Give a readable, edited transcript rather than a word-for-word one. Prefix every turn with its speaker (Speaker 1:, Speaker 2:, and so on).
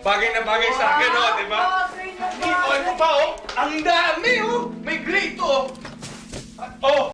Speaker 1: Bagay na bagay sa akin, oh, di ba?
Speaker 2: Grade na
Speaker 1: Oh, ito pa, oh. Ang dami, oh. May grade to, oh. Oh.